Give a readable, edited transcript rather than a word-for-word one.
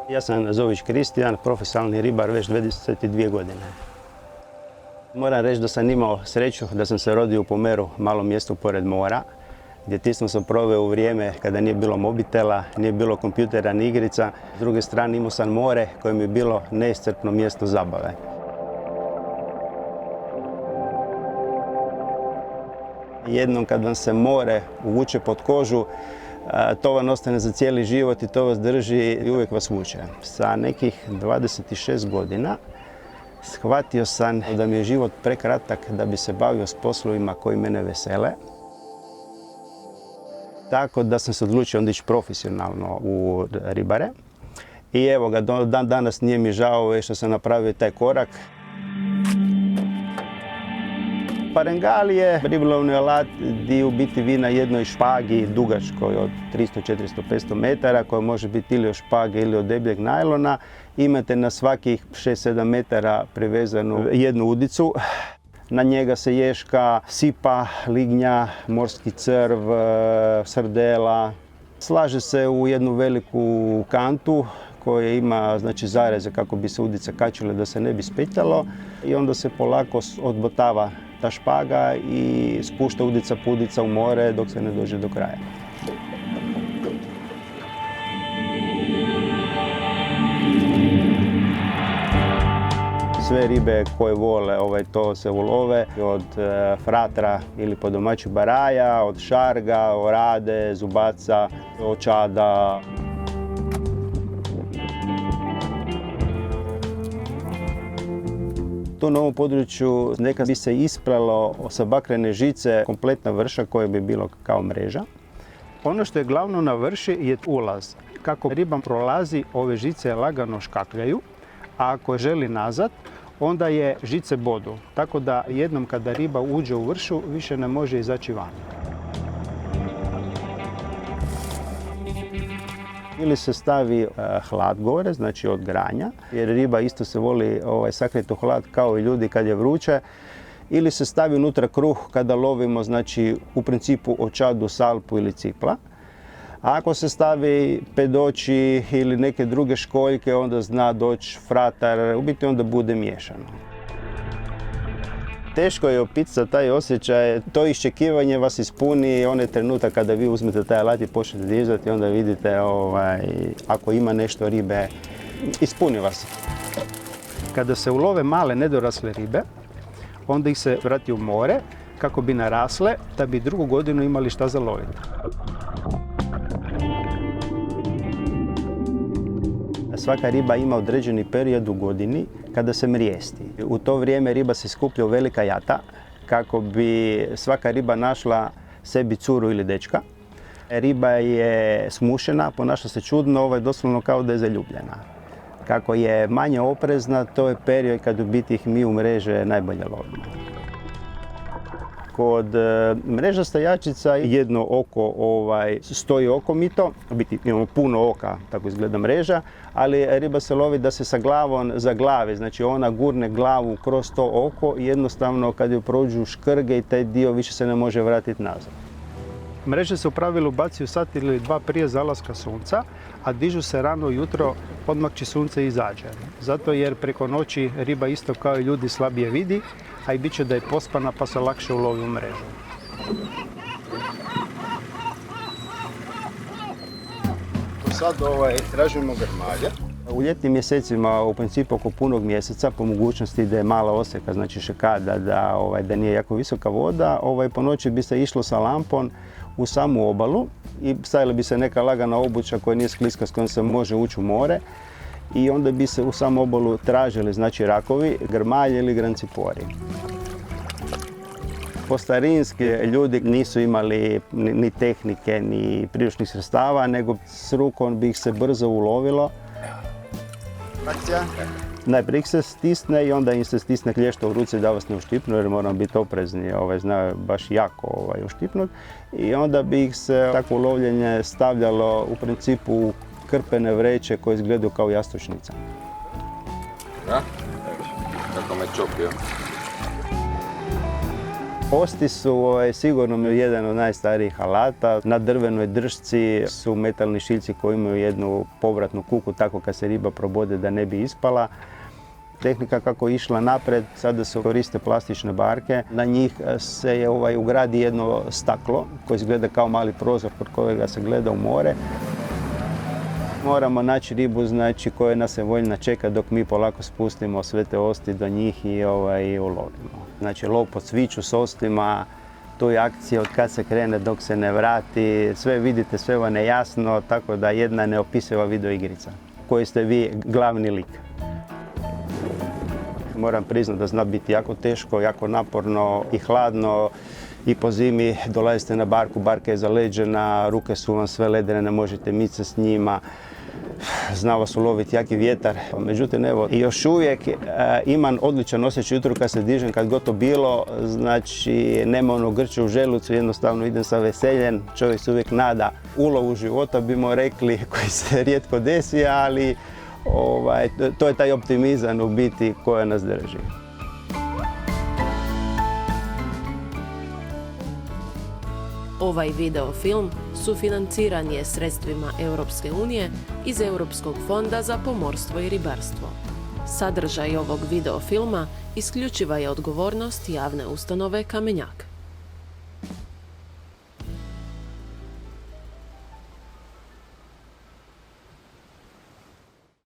Ja sam Zović Kristijan, profesionalni ribar već 22 godine. Moram reći da sam imao sreću da sam se rodio u Pomeru, malom mjestu pored mora. Djetinjstvo sam proveo u vrijeme kada nije bilo mobitela, nije bilo kompjutera ni igrica. S druge strane imao sam more koje mi je bilo neiscrpno mjesto zabave. Jednom kad vam se more uvuče pod kožu, to vam ostane za cijeli život i to vas drži i uvijek vas vuče. Sa nekih 26 godina shvatio sam da mi je život prekratak da bi se bavio s poslovima koji mene vesele. Tako da sam se odlučio onda ići profesionalno u ribare. I evo ga, do dan danas nije mi žao što sam napravio taj korak. Parengal je ribolovni alat gdje u biti vi na jednoj špagi dugačkoj od 300, 400, 500 metara koja može biti ili od špage ili od debljeg najlona. Imate na svakih 6-7 metara privezanu jednu udicu. Na njega se ješka, sipa, lignja, morski crv, srdela. Slaže se u jednu veliku kantu koja ima zareze kako bi se udice kačile da se ne bi spetljalo i onda se polako odbotava ta špaga i spušta udica po udica u more dok se ne dođe do kraja. Sve ribe koje vole to se ulove od fratra ili po domaći baraja, od šarga, orade, zubaca, očada. Tu na ovom području nekad bi se ispralo sa bakrene žice kompletna vrša koja bi bilo kao mreža. Ono što je glavno na vrši je ulaz. Kako riba prolazi, ove žice lagano škakljaju, a ako želi nazad, onda je žice bodu. Tako da jednom kada riba uđe u vršu, više ne može izaći van. Ili se stavi hlad gore, znači od granja, jer riba isto se voli sakriti u hlad kao i ljudi kad je vruće. Ili se stavi unutra kruh kada lovimo, znači u principu očadu, salpu ili cipla. A ako se stavi pedoći ili neke druge školjke, onda zna doći fratar, u biti onda bude miješano. Teško je opisati taj osjećaj, to iščekivanje vas ispuni onaj trenutak kada vi uzmete taj alat i počnete dizati, onda vidite ako ima nešto ribe, ispuni vas. Kada se ulove male nedorasle ribe, onda ih se vrati u more kako bi narasle, da bi drugu godinu imali šta za loviti. Svaka riba ima određeni period u godini kada se mrijesti. U to vrijeme riba se skuplja u velika jata kako bi svaka riba našla sebi curu ili dečka. Riba je smušena, ponaša se čudno, doslovno kao da je zaljubljena. Kako je manje oprezna, to je period kad u biti ih mi u mreže najbolje lovimo. Kod mreža stajačica jedno oko stoji okomito, u biti imamo puno oka, tako izgleda mreža, ali riba se lovi da se sa glavom zaglavi, znači ona gurne glavu kroz to oko i jednostavno kad ju prođu škrge i taj dio više se ne može vratiti nazad. Mreže se u pravilu baci u sat ili dva prije zalaska sunca, a dižu se rano jutro odmah će sunce izađe. Zato jer preko noći riba isto kao i ljudi slabije vidi, a i bit će da je pospana pa se lakše ulovi u mrežu. Sad tražimo grmalje. U ljetnim mjesecima, u principu oko punog mjeseca, po mogućnosti da je mala oseka, znači šekada, da nije jako visoka voda, po noći bi se išlo sa lampom u samu obalu i stavila bi se neka lagana obuća koja nije skliska s kojom se može ući u more i onda bi se u samu obalu tražili, znači rakovi, grmalje ili grancipori. Po starinski ljudi nisu imali ni tehnike, ni priručnih sredstava, nego s rukom bi ih se brzo ulovilo. Akcija. Najprije ih se stisne i onda im se stisne klješta u ruci da vas ne uštipnu, jer moramo biti oprezni, znaju baš jako uštipnut. I onda bi ih se takvo ulovljenje stavljalo u principu u krpene vreće koje izgledaju kao jastučnica. Da? Kako me čopio. Osti su sigurno jedan od najstarijih alata. Na drvenoj držci su metalni šiljci koji imaju jednu povratnu kuku, tako kad se riba probode da ne bi ispala. Tehnika kako je išla napred, sada se koriste plastične barke. Na njih se ugradi jedno staklo koje izgleda kao mali prozor kod kojega se gleda u more. Moramo naći ribu koja nas je voljna čeka dok mi polako spustimo sve te osti do njih i ulovimo. Znači lov pod sviću s ostima, tu je akcija od kad se krene dok se ne vrati. Sve vidite, sve vam je jasno, tako da jedna neopisiva videoigrica koji ste vi glavni lik. Moram priznati da zna biti jako teško, jako naporno i hladno. I po zimi dolazite na barku, barka je zaleđena, ruke su vam sve ledene, ne možete mice s njima. Zna vas uloviti jaki vjetar. Međutim, evo, još uvijek imam odličan osjećaj jutro kad se dižem, kad god to bilo. Znači, nema ono grče u želucu, jednostavno idem sa veseljem. Čovjek se uvijek nada ulovu života, bimo rekli, koji se rijetko desi, ali to je taj optimizam u biti koja nas drži. Ovaj videofilm sufinanciran je sredstvima Europske unije iz Europskog fonda za pomorstvo i ribarstvo. Sadržaj ovog videofilma isključiva je odgovornost javne ustanove Kamenjak.